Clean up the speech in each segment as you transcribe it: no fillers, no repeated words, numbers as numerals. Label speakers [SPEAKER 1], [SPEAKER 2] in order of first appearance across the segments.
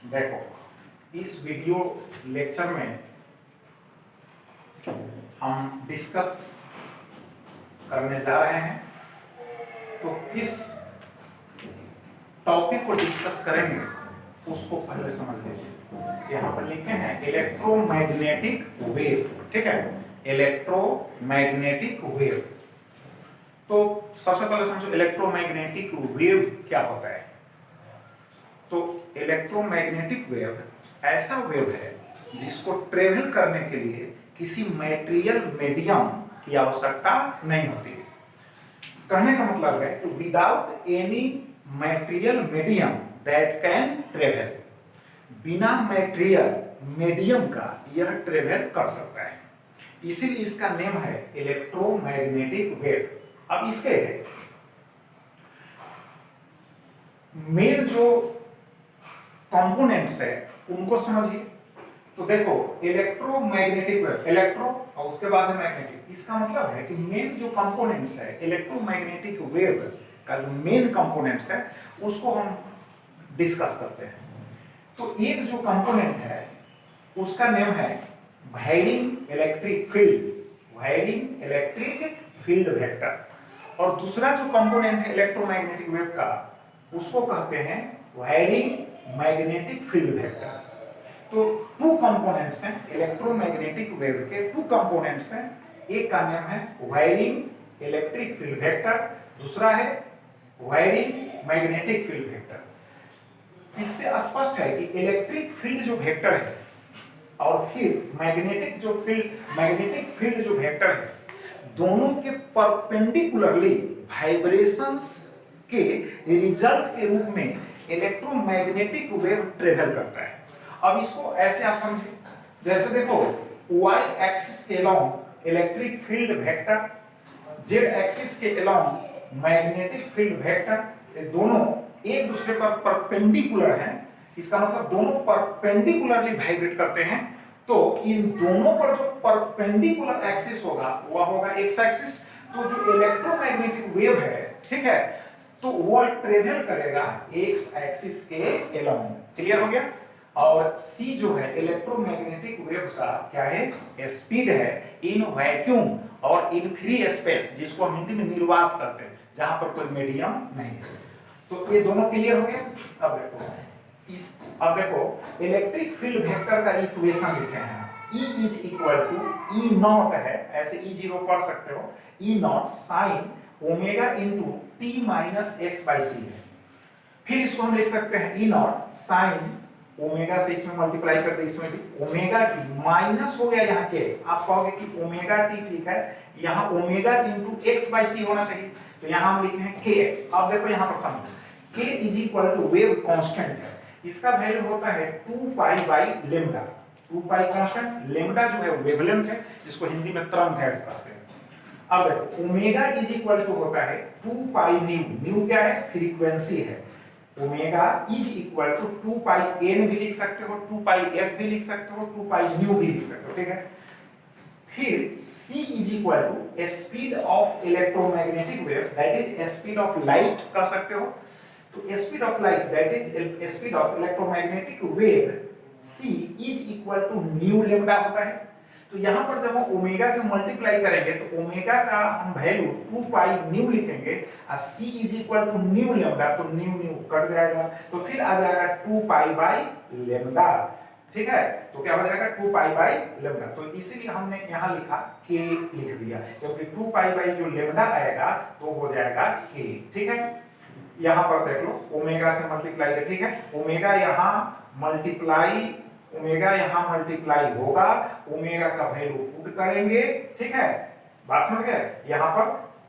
[SPEAKER 1] देखो, इस video lecture में हम डिस्कस करने जा रहे हैं। तो किस टॉपिक को डिस्कस करेंगे उसको पहले समझ लीजिए। यहाँ पर लिखे हैं इलेक्ट्रोमैग्नेटिक वेव, ठीक है, इलेक्ट्रोमैग्नेटिक वेव। तो सबसे पहले समझो इलेक्ट्रोमैग्नेटिक वेव क्या होता है। तो इलेक्ट्रोमैग्नेटिक वेव ऐसा वेव है जिसको ट्रेवल करने के लिए किसी मटेरियल मीडियम की आवश्यकता नहीं होती है। कहने का मतलब है कि without any material medium that can travel, बिना मटेरियल मीडियम का यह ट्रेवल कर सकता है, इसीलिए इसका नेम है इलेक्ट्रोमैग्नेटिक वेव। अब इसके मेन जो कंपोनेंट्स है उनको समझिए। तो देखो, इलेक्ट्रोमैग्नेटिक वेव, इलेक्ट्रो और उसके बाद है मैग्नेटिक। इसका मतलब है कि मेन जो कंपोनेंट्स है इलेक्ट्रोमैग्नेटिक वेव का, जो मेन कंपोनेंट्स है उसको हम डिस्कस करते हैं। तो एक जो कंपोनेंट है उसका नेम है wiring electric field, wiring electric field vector. और दूसरा जो कंपोनेंट है इलेक्ट्रोमैग्नेटिक वेव का उसको कहते हैं वायरिंग मैग्नेटिक फील्ड वेक्टर। तो टू कंपोनेंट्स हैं इलेक्ट्रोमैग्नेटिक वेव के, टू कंपोनेंट्स हैं। एक का नाम है वायरिंग इलेक्ट्रिक फील्ड वेक्टर, दूसरा है वायरिंग मैग्नेटिक फील्ड वेक्टर। इससे स्पष्ट है कि इलेक्ट्रिक फील्ड जो वेक्टर है और फिर मैग्नेटिक फील्ड जो वेक्टर है, दोनों के परपेंडिकुलरली वाइब्रेशंस के रिजल्ट के रूप में इलेक्ट्रोमैग्नेटिक वेव ट्रेवल करता है। अब इसको ऐसे आप समझिए, जैसे देखो y एक्सिस के along electric field vector, z axis के अलोंग मैग्नेटिक फील्ड वेक्टर, ये दोनों एक दूसरे पर परपेंडिकुलर हैं। इसका मतलब दोनों परपेंडिकुलरली वाइब्रेट करते हैं। तो इन दोनों पर जो परपेंडिकुलर एक्सिस होगा वह होगा एक्स एक्सिस। तो जो इलेक्ट्रोमैग्नेटिक वेव है, ठीक है, तो वह ट्रेवल करेगा एक्स एक्सिस के अलोंग। क्लियर हो गया। और c जो है इलेक्ट्रोमैग्नेटिक वेव का क्या है, स्पीड है इन वैक्यूम और इन फ्री स्पेस, जिसको हम हिंदी में निर्वात करते हैं, जहां पर कोई मीडियम नहीं है। तो ये दोनों क्लियर हो गए। अब देखो इलेक्ट्रिक फील्ड वेक्टर का इक्वेशन लिखे हैं। E is equal to E naught है, ऐसे E0 पढ़ सकते हो, E naught sine omega into t minus x by c है। फिर इसको हम लिख सकते हैं ई नॉट साइन ओमेगा से इसमें मल्टीप्लाई कर दे, इसमें भी ओमेगा टी माइनस हो गया यहाँ के एक्स। आप कहोगे कि ओमेगा टी ठीक है, यहाँ ओमेगा इंटू एक्स बाई सी होना चाहिए, तो यहाँ हम लिखे हैं के एक्स। अब देखो यहाँ पर समझो, k is equal to wave constant है, इसका वैल्यू होता है 2 pi by lambda. 2 pi constant, lambda जो है वेवलेंथ है, जिसको हिंदी में तरंगदैर्घ्य कहते हैं। अब देखो ओमेगा इज इक्वल टू होता है 2 पाई न्यू, न्यू क्या है, फ्रीक्वेंसी है। Omega is equal to 2 pi n भी लिख सकते हो, 2 पाई एफ भी लिख सकते हो, 2 पाई न्यू भी लिख सकते हो, ठीक है। फिर c is equal to speed of electromagnetic wave, that is speed of light कह सकते हो। तो speed of light that is speed of electromagnetic wave, c is equal to nu lambda होता है। तो यहाँ पर जब हम ओमेगा से मल्टीप्लाई करेंगे तो ओमेगा का हम वैल्यू 2 पाई न्यू लिखेंगे और c is equal to nu lambda, तो न्यू न्यू कट जाएगा, तो फिर आ जाएगा 2 पाई बाई लेम्डा, ठीक है। तो क्या हो जाएगा 2 पाई बाई लेम्डा। तो इसीलिए हमने यहाँ लिखा k लिख दिया, क्योंकि 2 पाई बाई जो लेम्डा आएगा तो हो जाएगा k, ठीक है। यहाँ पर देख लो ओमेगा से मल्टीप्लाई है, ठीक है, ओमेगा यहाँ मल्टीप्लाई, ओमेगा यहाँ मल्टीप्लाई होगा, ओमेगा का वैल्यू पुट करेंगे, ठीक है, बात समझ गए।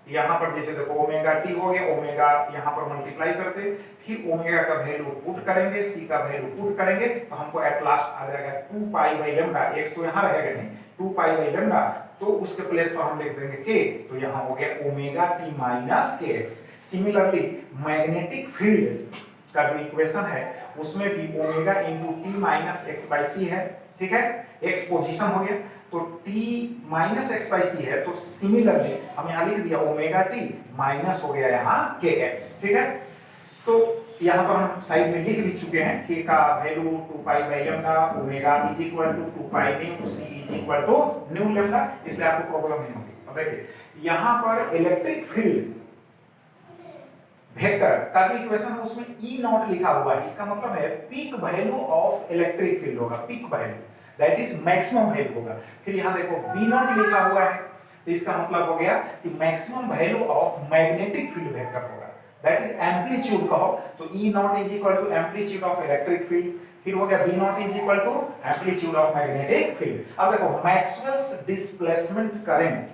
[SPEAKER 1] यहाँ पर जैसे देखो ओमेगा टी हो गया, ओमेगा यहाँ पर मल्टीप्लाई करते, फिर ओमेगा का वैल्यू पुट करेंगे, सी का वैल्यू पुट करेंगे, तो हमको एट लास्ट आ जाएगा 2 पाई बाई लेम्डा। एक्स तो यहाँ रहेगा नहीं, 2 पाई बाई लेम्डा, तो उसके प्लेस पर हम लिख देंगे के, तो यहाँ हो गया ओमेगा टी माइनस के एक्स। सिमिलरली मैग्नेटिक फील्ड का जो इक्वेशन है उसमें भी omega into t minus x by c है, ठीक है, एक्स पोजीशन हो गया, तो t minus x by c है, तो सिमिलरली हम यहाँ लिख दिया ओमेगा टी माइनस हो गया यहाँ के एक्स, ठीक है। तो यहाँ पर हम साइड में लिख भी चुके हैं k का value 2 pi by lambda omega is equal to 2 pi nu C is equal to nu lambda, इसलिए आपको प्रॉब्लम नहीं होगी। अब देखिए यहाँ पर इलेक्ट्रिक फील्ड वेक्टर का जो इक्वेशन है उसमें E नॉट लिखा हुआ है, इसका मतलब है peak value of electric field होगा, peak value that is maximum value होगा। फिर यहाँ देखो B नॉट लिखा हुआ है, तो इसका मतलब हो गया कि maximum value of magnetic field vector होगा, दैट इज एम्पलीट्यूड कहो तो E nought is equal to amplitude of electric field. फिर हो गया B nought is equal to amplitude of magnetic field. अब देखो मैक्सवेल्स डिस्प्लेसमेंट करंट,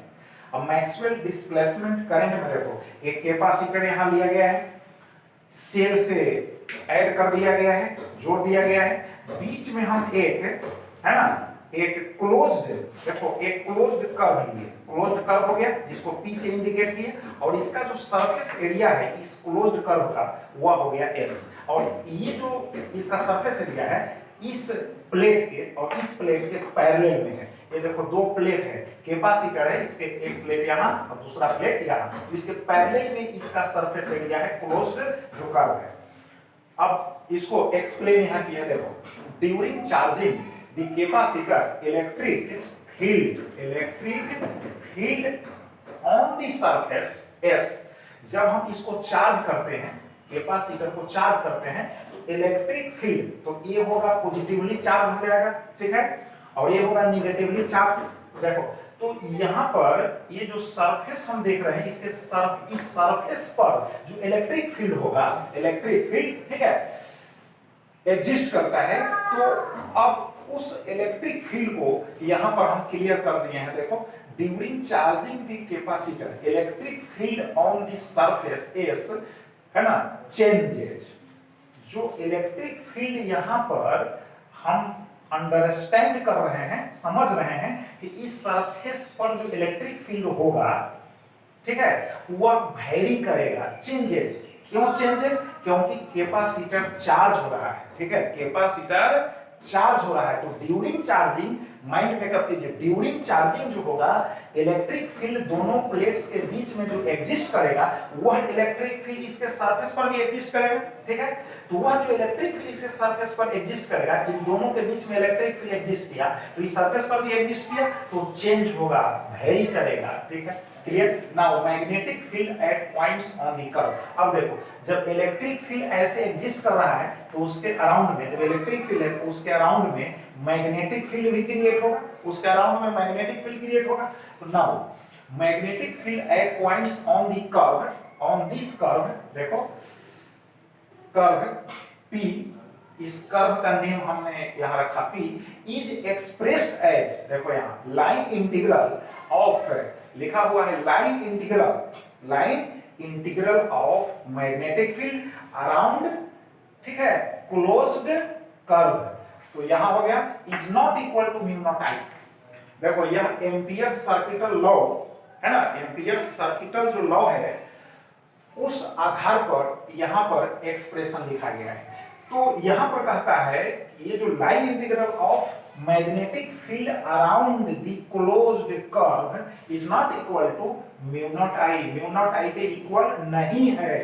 [SPEAKER 1] अब मैक्सवेल डिस्प्लेसमेंट करंट में देखो एक कैपेसिटर यहां लिया गया है, सेल से ऐड कर दिया गया है, जोड़ दिया गया है, बीच में हम एक है ना एक क्लोज्ड, देखो एक क्लोज्ड कर्व लिए, क्लोज्ड कर्व हो गया जिसको P से इंडिकेट किए, और इसका जो सरफेस एरिया है इस क्लोज्ड कर्व का वह हो गया S, और ये जो इसका सरफेस एरिया है इस प्लेट के और इस प्लेट के पैरेलल में है। ये देखो दो प्लेट है, कैपेसिटर है, इसके एक प्लेट यहाँ और दूसरा प्लेट यहाँ, तो इसके पैरेलल में इसका सरफेस एरिया है क्लोज्ड जो कर्व है। अब इसको एक्सप्लेन यहाँ किया, देखो during charging the capacitor electric field on the surface S, जब हम इसको चार्ज करते हैं, कैपेसिटर को चार्ज करते हैं तो इलेक्ट्रिक फील्ड, तो ये होगा पॉजिटिवली चार्ज हो जाएगा, ठीक है, और ये होगा निगेटिवली चार्ज। देखो तो यहाँ पर ये जो सरफेस हम देख रहे हैं इसके इस सरफेस पर जो इलेक्ट्रिक फील्ड होगा, इलेक्ट्रिक फील्ड ठीक है एग्जिस्ट करता है, तो अब उस इलेक्ट्रिक फील्ड को यहाँ पर हम क्लियर कर दिए हैं। देखो during charging the capacitor electric field on the surface S है ना चेंजेस, जो इलेक्ट्रिक फील्ड यहाँ पर हम अंडरस्टैंड कर रहे हैं, समझ रहे हैं कि इस सरफेस पर जो इलेक्ट्रिक फील्ड होगा ठीक है वह वेरी करेगा, चेंजेस। क्यों चेंजेस? क्योंकि कैपेसिटर चार्ज हो रहा है, ठीक है, कैपेसिटर चार्ज हो रहा है, तो ड्यूरिंग चार्जिंग माइंड मेकअप कीजिए, ड्यूरिंग चार्जिंग जो होगा इलेक्ट्रिक फील्ड दोनों प्लेट्स के बीच में जो एग्जिस्ट करेगा वह इलेक्ट्रिक फील्ड इसके सरफेस पर भी एग्जिस्ट करेगा, ठीक है, तो वह जो इलेक्ट्रिक फील्ड इसके सरफेस पर एग्जिस्ट करेगा, इन दोनों के बीच में इलेक्ट्रिक फील्ड एग्जिस्ट किया तो इस सरफेस पर भी एग्जिस्ट किया तो चेंज होगा, वेरी करेगा, ठीक है, clear. Now magnetic field at points on the curve, अब देखो जब इलेक्ट्रिक फील्ड ऐसे एग्जिस्ट कर रहा है तो उसके अराउंड में, जब इलेक्ट्रिक फील्ड है तो उसके अराउंड में मैग्नेटिक फील्ड भी क्रिएट होगा, उसके अराउंड में मैग्नेटिक फील्ड क्रिएट होगा। तो now magnetic field at points on the curve, on this curve, देखो कर्व P, इस कर्व का नेम हमने यहां रखा P, इज एक्सप्रेस्ड एज, देखो यहां लाइन इंटीग्रल ऑफ, लिखा हुआ है line integral of magnetic field around, ठीक है, क्लोज्ड कर्व, तो यहां हो गया is not equal to mu not I. देखो यह एम्पियर सर्किटल लॉ है ना, एम्पियर सर्किटल जो लॉ है उस आधार पर यहां पर एक्सप्रेशन लिखा गया है। तो यहां पर कहता है ये जो line integral of magnetic field around the closed curve is not equal to mu not I, mu not I के इक्वल नहीं है।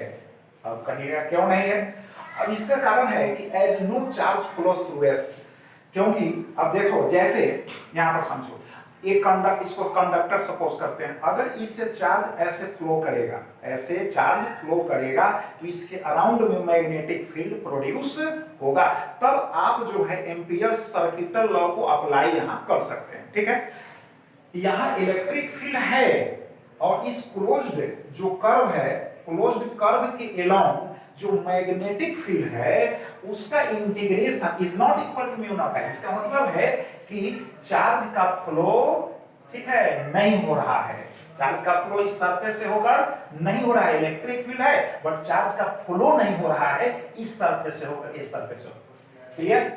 [SPEAKER 1] अब कहिएगा क्यों नहीं है? अब इसका कारण है कि as no charge flows through S, क्योंकि अब देखो जैसे यहां पर समझो एक इसको कंडक्टर सपोज करते हैं, अगर इससे चार्ज ऐसे फ्लो करेगा, ऐसे चार्ज फ्लो करेगा तो इसके अराउंड में मैग्नेटिक फील्ड प्रोड्यूस होगा, तब आप जो है एम्पियर सर्किटल लॉ को अप्लाई यहां कर सकते हैं, ठीक है। यहां इलेक्ट्रिक फील्ड है और इस क्लोज्ड जो कर्व है, क्लोज्ड कर्व के अलोंग जो मैग्नेटिक फील्ड है उसका integration is not equal to mu not I. इसका मतलब है कि चार्ज का फ्लो, ठीक है, नहीं हो रहा है, चार्ज का फ्लो इस सरफेस से होकर नहीं हो रहा है, इलेक्ट्रिक फील्ड है बट चार्ज का फ्लो नहीं हो रहा है इस सरफेस से होकर इस सरफेस से, clear.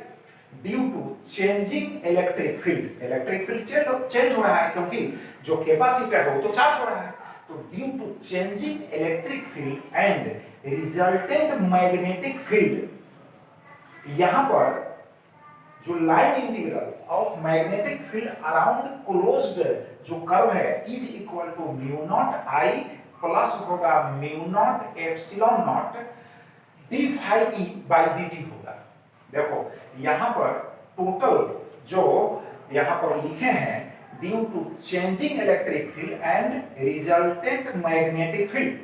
[SPEAKER 1] Due to changing electric field change हो रहा है क्योंकि जो कैपेसिटर है वो तो चार्ज हो रहा है, तो due to changing electric field and resultant magnetic field, यहां पर जो line integral of magnetic field around closed जो कर्व है is equal to mu not I plus होगा mu not epsilon not d phi E by d t होगा। देखो यहां पर टोटल जो यहां पर लिखे हैं, due to changing electric field and resultant magnetic field,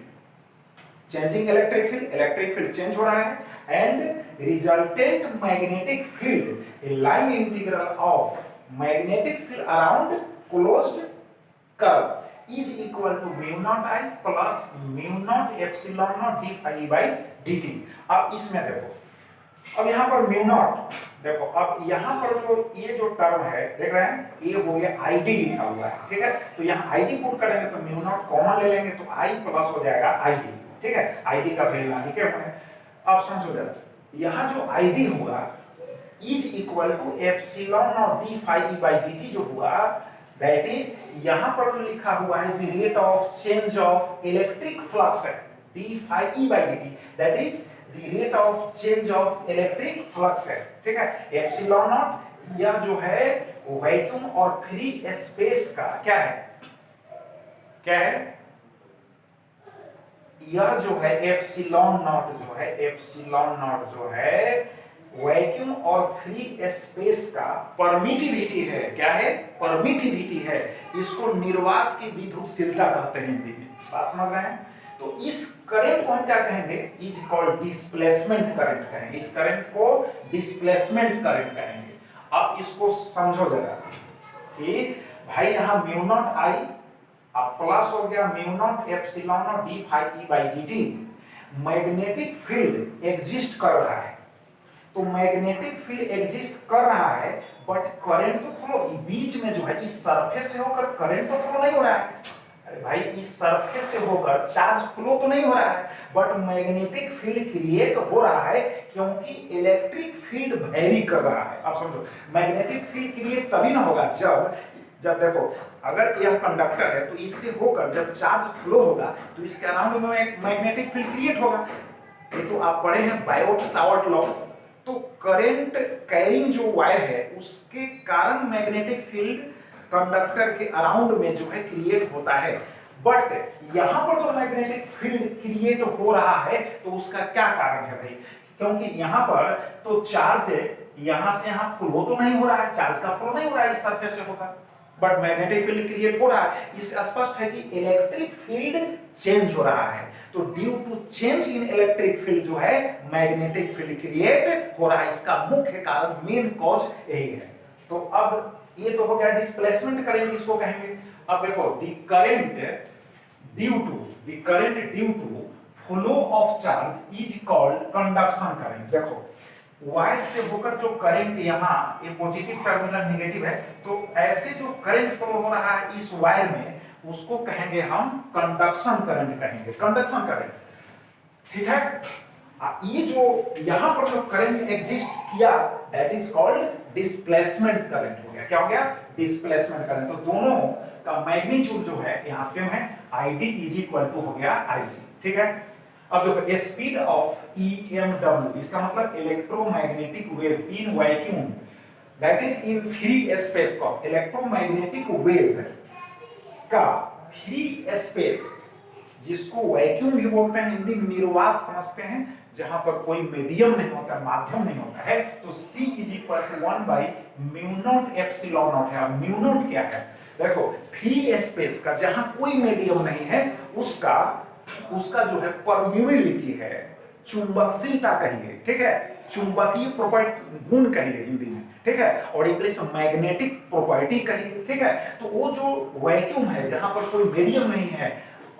[SPEAKER 1] changing electric field change हो रहा है and resultant magnetic field, a line integral of magnetic field around closed curve is equal to mu not I plus mu not epsilon not d phi by d t. अब इसमें देखो, अब यहां पर mu naught, देखो अब यहां पर जो ये जो टर्म है देख रहे हैं, ये हो गया आईडी लिखा हुआ है, ठीक है। तो यहां आईडी पुट करेंगे तो म्यू नॉट कॉमन ले लेंगे तो आई प्लस हो जाएगा आईडी, ठीक है। आईडी का वैल्यू लिखे हुए हैं। अब समझो जरा, यहां जो आईडी होगा is equal to epsilon not d phi E by d t जो हुआ, दैट इज यहां पर जो लिखा हुआ है the rate of change of electric flux है d phi E by d t, that is the rate of change of electric flux है, ठीक है। एप्सिलॉन नॉट यह जो है वैक्यूम और फ्री स्पेस का क्या है, क्या है, यह जो है एप्सिलॉन नॉट जो है, एप्सिलॉन नॉट जो है वैक्यूम और फ्री स्पेस का परमिटिविटी है, क्या है, परमिटिविटी है। इसको निर्वात की विद्युतशीलता कहते हैं हिंदी में, बात समझ रहे हैं। तो इस करंट को हम क्या कहेंगे, इज कॉल्ड डिस्प्लेसमेंट करंट कहेंगे, इस करंट को डिस्प्लेसमेंट करंट कहेंगे। अब इसको समझो जरा कि भाई यहां म्यू नॉट आई अब प्लस हो गया mu not epsilon not d phi E by d t, magnetic field exist कर रहा है, तो मैग्नेटिक फील्ड एग्जिस्ट कर रहा है बट करंट तो फ्लो बीच में जो है इस सरफेस से होकर करंट तो फ्लो नहीं हो रहा है। अरे भाई इस सरफेस से होकर चार्ज फ्लो तो नहीं हो रहा है, बट मैग्नेटिक फील्ड क्रिएट हो रहा है क्योंकि इलेक्ट्रिक फील्ड वेरी कर रहा है। अब समझो मैग्नेटिक फील्ड क्रिएट तभी ना होगा जब देखो अगर यह कंडक्टर है तो इससे होकर जब चार्ज फ्लो होगा तो इसके अराउंड में मैग्नेटिक फील्ड क्रिएट होगा। ये तो आप पढ़े हैं बायोट सावर्ट लॉ। तो करंट कैरिंग जो वायर है उसके कारण मैग्नेटिक फील्ड कंडक्टर के अराउंड में जो है क्रिएट होता है, बट यहां पर जो मैग्नेटिक फील्ड क्रिएट हो रहा है तो उसका क्या कारण है भाई, क्योंकि यहां पर तो चार्ज यहां से यहां फ्लो तो नहीं हो रहा है, चार्ज का फ्लो नहीं हो रहा है इस सरफेस से होकर, बट मैग्नेटिक फील्ड क्रिएट हो रहा है। इससे स्पष्ट है कि इलेक्ट्रिक फील्ड चेंज हो रहा है, तो due to change in electric field जो है मैग्नेटिक फील्ड क्रिएट हो रहा है। इसका मुख्य कारण मेन कॉज यही है। तो अब ये तो हो गया डिस्प्लेसमेंट करंट, इसको कहेंगे। अब देखो the current due to flow of charge is called conduction current. देखो वायर से होकर जो करंट यहाँ ये पॉजिटिव टर्मिनल नेगेटिव है, तो ऐसे जो करंट फ्लो हो रहा है इस वायर में उसको कहेंगे हम कंडक्शन करंट कहेंगे, कंडक्शन करंट, ठीक है। ये जो यहाँ पर जो करंट एग्जिस्ट किया that is called displacement current हो गया। क्या हो गया, डिस्प्लेसमेंट करंट। तो दोनों का मैग्नीट्यूड जो है यहाँ सेम है, ID इज इक्वल टू हो गया IC, ठीक है। अब देखो स्पीड ऑफ EMW, इसका मतलब electromagnetic wave in vacuum that is in free space का, इलेक्ट्रोमैग्नेटिक वेव का फ्री स्पेस जिसको वैक्यूम भी बोलते हैं, हिंदी में निर्वात समझते हैं, जहां पर कोई मीडियम नहीं होता, माध्यम नहीं होता है, तो C is equal to 1 by mu not epsilon nought है। म्यू नॉट क्या है, देखो फ्री स्पेस का जहां कोई मीडियम नहीं है उसका जो है परमिबिलिटी है, चुंबकशीलता कहिए, ठीक है, चुंबकीय प्रॉपर्टी गुण कहिए हिंदी में, ठीक है, और इंग्लिश में मैग्नेटिक प्रॉपर्टी कहिए, ठीक है। तो वो जो वैक्यूम है जहां पर कोई मीडियम नहीं है,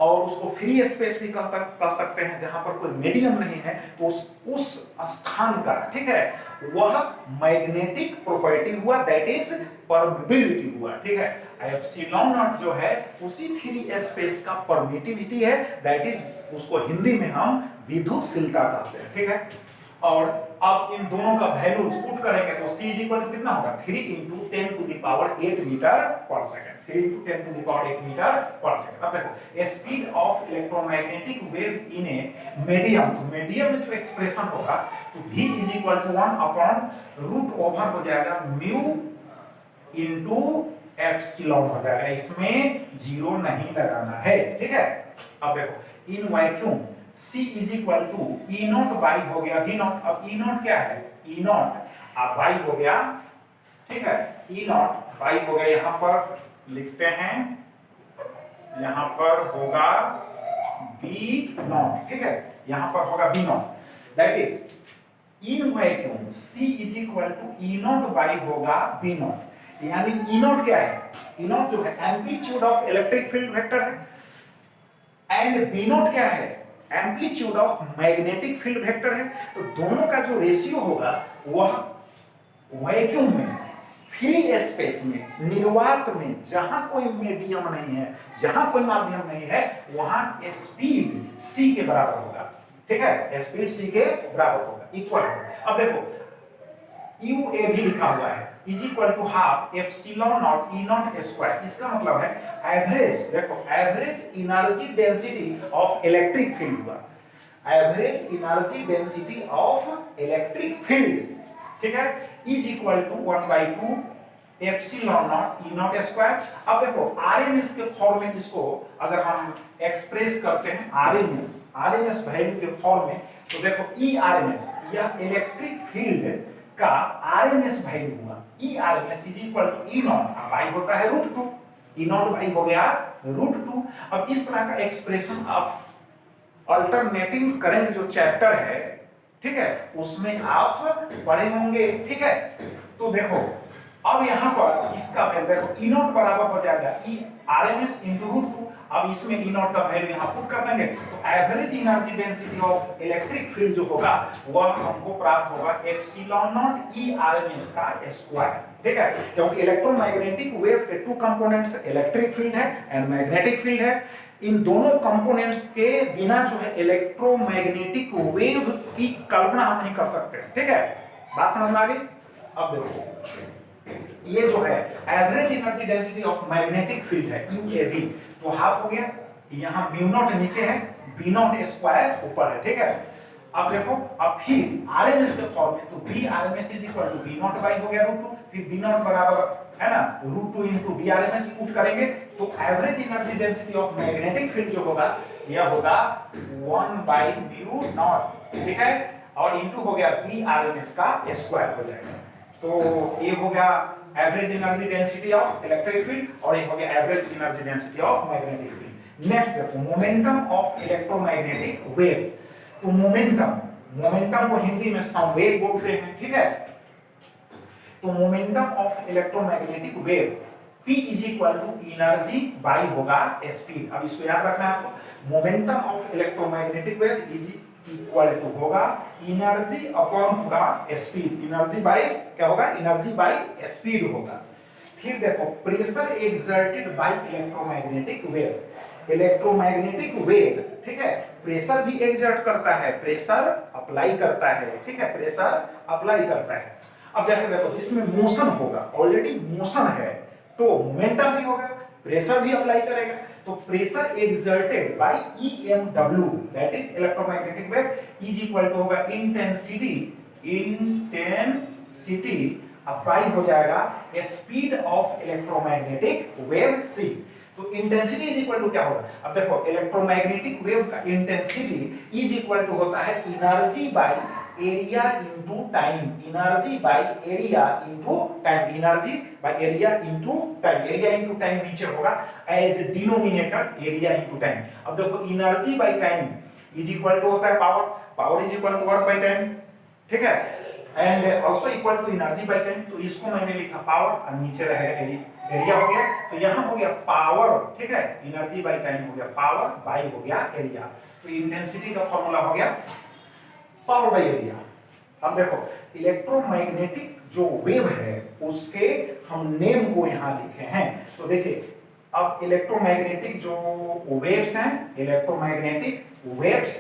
[SPEAKER 1] और उसको फ्री स्पेस भी कह सकते हैं जहां पर कोई मीडियम नहीं है, तो उस स्थान का, ठीक है, वह मैग्नेटिक प्रॉपर्टी हुआ दैट इज परमिबिलिटी हुआ, ठीक है। एप्सिलॉन नॉट जो है उसी फ्री स्पेस का परमिटिविटी है दैट इज, उसको हिंदी में हम विद्युतशीलता कहते हैं, ठीक है। और अब इन दोनों का वैल्यू पुट करेंगे तो C इक्वल टू कितना होगा, 3 × 10 to the power 8 metre per second, 3 × 10 to the power 8 metre per second. अब देखो speed of electromagnetic wave in a medium, तो मीडियम में जो एक्सप्रेशन होगा तो V is equal to 1 upon root over हो जाएगा म्यू इनटू एप्सिलॉन हो जाएगा, इसमें जीरो नहीं लगाना है, ठीक है। अब देखो in vacuum C is equal to E not by हो गया वी नॉट। अब ई नॉट क्या है, ई नॉट अब बाई हो गया, ठीक है, ई नॉट बाई हो गया, यहां पर लिखते हैं, यहां पर होगा बी नॉट, ठीक है, यहां पर होगा B nought, that is in vacuum C is equal to E not by होगा बी नॉट। यानी ई नॉट क्या है, ई नॉट जो है amplitude of electric field vector है एंड बी नॉट क्या है, amplitude of magnetic field vector है। तो दोनों का जो रेशियो होगा वह वैक्यूम में, फ्री स्पेस में, निर्वात में, जहां कोई मीडियम नहीं है, जहां कोई माध्यम नहीं है, वहां स्पीड c के बराबर होगा, ठीक है, स्पीड c के बराबर होगा, इक्वल। अब देखो u a भी लिखा हुआ है is equal to half epsilon naught E naught square. इसका मतलब है एवरेज, देखो average energy density of electric field हुआ, average energy density of electric field, ठीक है, is equal to 1/2 epsilon naught E naught square. अब देखो आरएमएस के फॉर्म में इसको अगर हम एक्सप्रेस करते हैं आरएमएस वैल्यू के फॉर्म में, तो देखो ई आरएमएस यह इलेक्ट्रिक फील्ड का आरएमएस वैल्यू हुआ, E RMS is equal to E not, by होता है √2, ई नॉट बाई हो गया √2। अब इस तरह का एक्सप्रेशन ऑफ अल्टरनेटिंग करंट जो चैप्टर है, ठीक है, उसमें आप पढ़े होंगे, ठीक है। तो देखो अब यहां पर इसका वैल्यू देखो ई नॉट बराबर हो जाएगा ई आरएमएस इनटू √2। अब इसमें ई नॉट का वैल्यू यहां पुट कर देंगे, तो average energy density of electric field जो होगा वह हमको प्राप्त होगा एप्सिलॉन नॉट ई आरएमएस का स्क्वायर, ठीक है, क्योंकि इलेक्ट्रोमैग्नेटिक वेव के टू कंपोनेंट्स इलेक्ट्रिक फील्ड है एंड मैग्नेटिक फील्ड है। इन दोनों कंपोनेंट्स के बिना जो है इलेक्ट्रोमैग्नेटिक वेव की कल्पना हम नहीं कर सकते, ठीक है, बात समझ में आ गई। अब देखो ये जो है average energy density of magnetic field है यूएवी, तो हाफ हो गया, यहां म्यू नॉट नीचे है, बी नॉट स्क्वायर ऊपर है, ठीक है। अब देखो अब फिर आरएमएस के फॉर्म में, तो B RMS is equal to B nought by हो गया √2, फिर बी नॉट बराबर है ना √2 इनटू बी आरएमएस पुट करेंगे, तो average energy density of magnetic field जो होगा यह होगा 1/μ0, ठीक है, और इनटू हो गया बी आरएमएस का स्क्वायर हो जाएगा। तो ये हो गया average energy density of electric field और ये हो गया average energy density of magnetic field. Next देखो मोमेंटम ऑफ इलेक्ट्रोमैग्नेटिक वेव। तो मोमेंटम को हिंदी में संवेग बोलते हैं, ठीक है। तो momentum of electromagnetic wave P is equal to energy by होगा स्पीड। अब इसको याद रखना है आपको, momentum of electromagnetic wave is equal to होगा एनर्जी अपॉन होगा स्पीड, एनर्जी बाई क्या होगा, एनर्जी बाई स्पीड होगा। फिर देखो pressure exerted bye electromagnetic wave, electromagnetic wave, ठीक है, प्रेशर भी एक्सर्ट करता है, प्रेशर अप्लाई करता है, ठीक है, प्रेशर अप्लाई करता है। अब जैसे देखो जिसमें मोशन होगा, ऑलरेडी मोशन है, तो मोमेंटम भी होगा, प्रेशर भी अप्लाई करेगा, तो pressure exerted by EMW that is electromagnetic wave is equal to होगा इंटेंसिटी अप्लाई हो जाएगा speed of electromagnetic wave C। तो इंटेंसिटी इज इक्वल टू क्या होगा, अब देखो इलेक्ट्रोमैग्नेटिक वेव का इंटेंसिटी इज इक्वल टू होता है energy by area into time, energy by area into time, energy by area into time, area into time नीचे होगा as denominator area into time. अब देखो energy by time is equal to होता है power, power is equal to work by time, ठीक है, and also equal to energy by time. तो इसको मैंने लिखा पावर और नीचे रहेगा एरिया हो गया, तो यहां हो गया पावर, ठीक है, एनर्जी बाय टाइम हो गया पावर बाय हो गया एरिया, तो इंटेंसिटी का फार्मूला हो गया पावर बाय एरिया। अब देखो इलेक्ट्रोमैग्नेटिक जो वेव है उसके हम नेम को यहां लिखे हैं, तो देखिए अब इलेक्ट्रोमैग्नेटिक जो वेव्स हैं, इलेक्ट्रोमैग्नेटिक वेव्स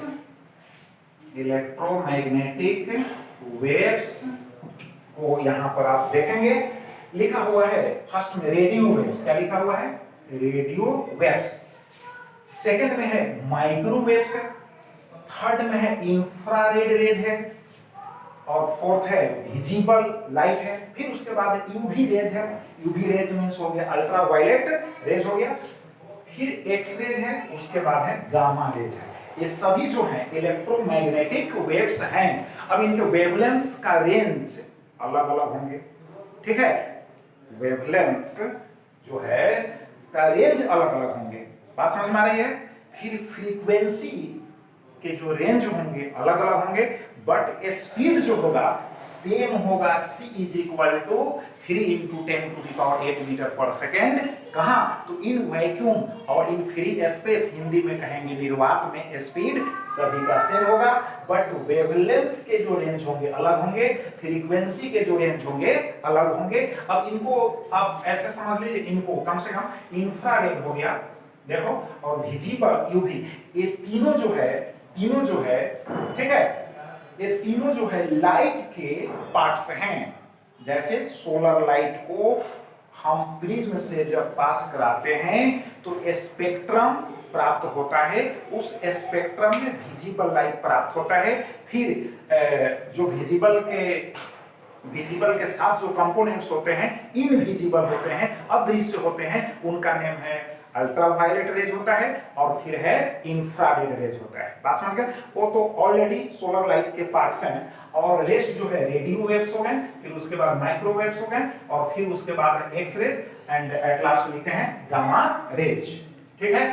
[SPEAKER 1] को यहां पर आप देखेंगे लिखा हुआ है फर्स्ट में रेडियो वेव्स, क्या लिखा हुआ है, रेडियो वेव्स, सेकंड में है माइक्रोवेव्स है, थर्ड में है इंफ्रारेड रेज है, और फोर्थ है विजिबल लाइट है, फिर उसके बाद यूवी रेज है, यूवी रेज मींस हो गया अल्ट्रा वायलेट रेज हो गया, फिर एक्स रेज है, उसके बाद है गामा रेज है। ये सभी जो हैं इलेक्ट्रोमैग्नेटिक वेव्स हैं। अब इनके वेवलेंथ्स का रेंज अलग अलग होंगे, ठीक है, वेवलेंथ्स जो है का रेंज अलग अलग होंगे, बात समझ में आ रही है। फिर फ्रीक्वेंसी के जो रेंज होंगे अलग अलग होंगे, बट स्पीड जो होगा सेम होगा, c is equal to 3 into 10⁸ metre per second. कहा तो इन वैक्यूम और इन फ्री स्पेस, हिंदी में कहेंगे निर्वात में, स्पीड सभी का सेम होगा, बट वेवलेंथ के जो रेंज होंगे अलग होंगे, फ्रीक्वेंसी के जो रेंज होंगे अलग होंगे। अब इनको आप ऐसे समझ लीजिए, इनको कम से कम इंफ्रारेड हो गया, देखो, और विजिबल यूवी, ये तीनों जो है, ठीक है, ये तीनों जो है लाइट के पार्ट्स हैं। जैसे सोलर लाइट को हम प्रिज्म से जब पास कराते हैं तो स्पेक्ट्रम प्राप्त होता है, उस स्पेक्ट्रम में विजिबल लाइट प्राप्त होता है। फिर जो विजिबल के साथ जो कंपोनेंट्स होते हैं इनविजिबल होते हैं, अदृश्य होते हैं, उनका नेम है अल्ट्रावायलेट रेज होता है, और फिर है इंफ्रारेड रेज होता है। बात समझ गए। वो तो ऑलरेडी सोलर लाइट के पार्ट्स हैं, और रेस्ट जो है रेडियो वेव्स हो गए, फिर उसके बाद माइक्रोवेव्स हो गए, और फिर उसके बाद X rays, and at last लिखते हैं गामा रेज, ठीक है।